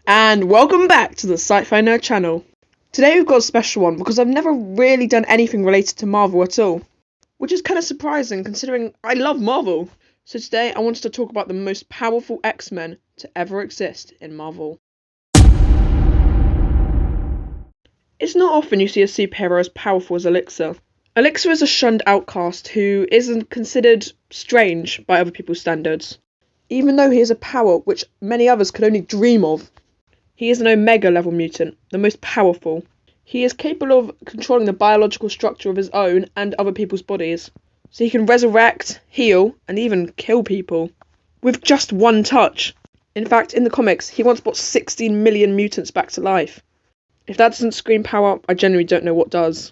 And welcome back to the Sci-Fi Nerd channel. Today we've got a special one because I've never really done anything related to Marvel at all, which is kind of surprising considering I love Marvel. So today I wanted to talk about the most powerful X-Men to ever exist in Marvel. It's not often you see a superhero as powerful as Elixir. Elixir is a shunned outcast who isn't considered strange by other people's standards, even though he has a power which many others could only dream of. He is an Omega level mutant, the most powerful. He is capable of controlling the biological structure of his own and other people's bodies, so he can resurrect, heal, and even kill people with just one touch. In fact, in the comics, he once brought 16 million mutants back to life. If that doesn't scream power, I genuinely don't know what does.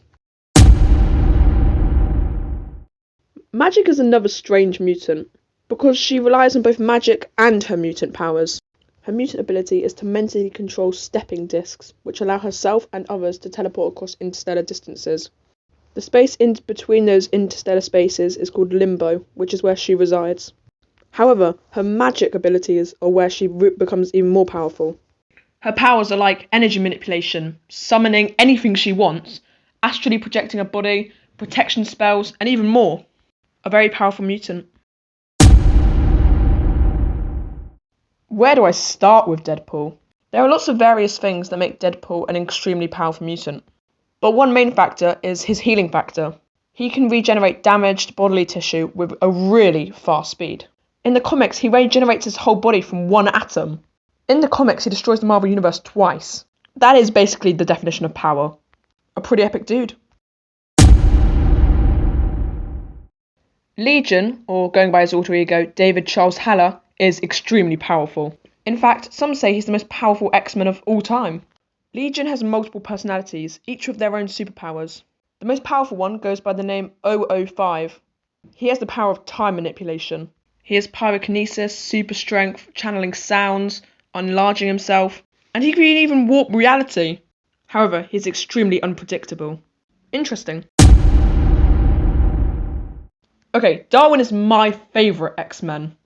Magic is another strange mutant, because she relies on both magic and her mutant powers. Her mutant ability is to mentally control stepping discs, which allow herself and others to teleport across interstellar distances. The space in between those interstellar spaces is called limbo, which is where she resides. However, her magic abilities are where she becomes even more powerful. Her powers are like energy manipulation, summoning anything she wants, astrally projecting her body, protection spells, and even more. A very powerful mutant. Where do I start with Deadpool? There are lots of various things that make Deadpool an extremely powerful mutant, but one main factor is his healing factor. He can regenerate damaged bodily tissue with a really fast speed. In the comics, he regenerates his whole body from one atom. In the comics, he destroys the Marvel Universe twice. That is basically the definition of power. A pretty epic dude. Legion, or going by his alter ego, David Charles Haller, is extremely powerful. In fact, some say he's the most powerful X-Men of all time. Legion has multiple personalities, each with their own superpowers. The most powerful one goes by the name 005. He has the power of time manipulation. He has pyrokinesis, super strength, channeling sounds, enlarging himself, and he can even warp reality. However, he's extremely unpredictable. Interesting. Okay, Darwin is my favourite X-Men.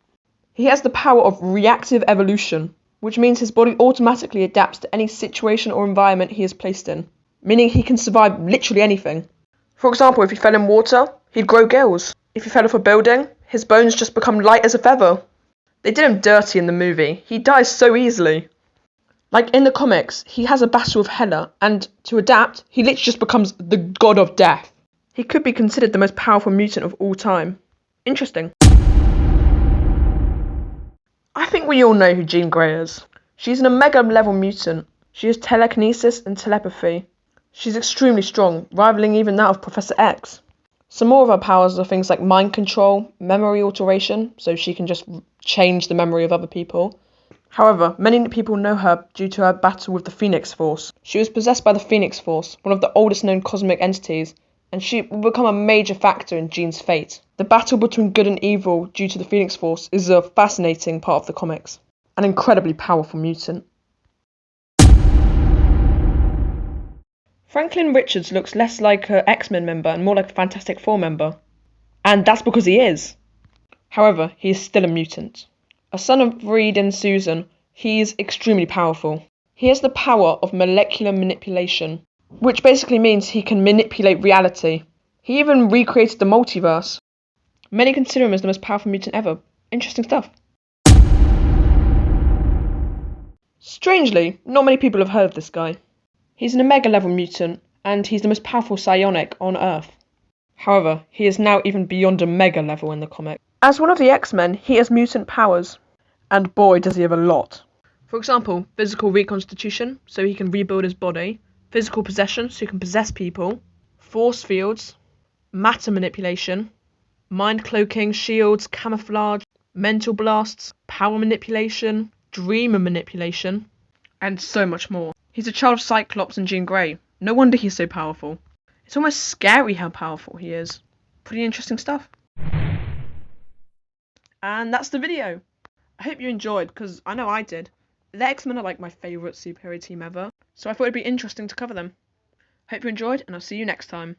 He has the power of reactive evolution, which means his body automatically adapts to any situation or environment he is placed in, meaning he can survive literally anything. For example, if he fell in water, he'd grow gills. If he fell off a building, his bones just become light as a feather. They did him dirty in the movie. He dies so easily. Like in the comics, he has a battle with Hela, and to adapt, he literally just becomes the god of death. He could be considered the most powerful mutant of all time. Interesting. I think we all know who Jean Grey is. She's an Omega level mutant. She has telekinesis and telepathy. She's extremely strong, rivaling even that of Professor X. Some more of her powers are things like mind control, memory alteration, so she can just change the memory of other people. However, many people know her due to her battle with the Phoenix Force. She was possessed by the Phoenix Force, one of the oldest known cosmic entities, and she will become a major factor in Jean's fate. The battle between good and evil due to the Phoenix Force is a fascinating part of the comics. An incredibly powerful mutant. Franklin Richards looks less like an X-Men member and more like a Fantastic Four member. And that's because he is. However, he is still a mutant. A son of Reed and Susan, he is extremely powerful. He has the power of molecular manipulation, which basically means he can manipulate reality. He even recreated the multiverse. Many consider him as the most powerful mutant ever. Interesting stuff. Strangely, not many people have heard of this guy. He's an Omega level mutant, and he's the most powerful psionic on Earth. However, he is now even beyond Omega level in the comic. As one of the X-Men, he has mutant powers. And boy, does he have a lot. For example, physical reconstitution, so he can rebuild his body. Physical possession, so he can possess people. Force fields. Matter manipulation. Mind cloaking, shields, camouflage. Mental blasts. Power manipulation. Dreamer manipulation. And so much more. He's a child of Cyclops and Jean Grey. No wonder he's so powerful. It's almost scary how powerful he is. Pretty interesting stuff. And that's the video. I hope you enjoyed, because I know I did. The X-Men are like my favourite superhero team ever, so I thought it'd be interesting to cover them. Hope you enjoyed, and I'll see you next time.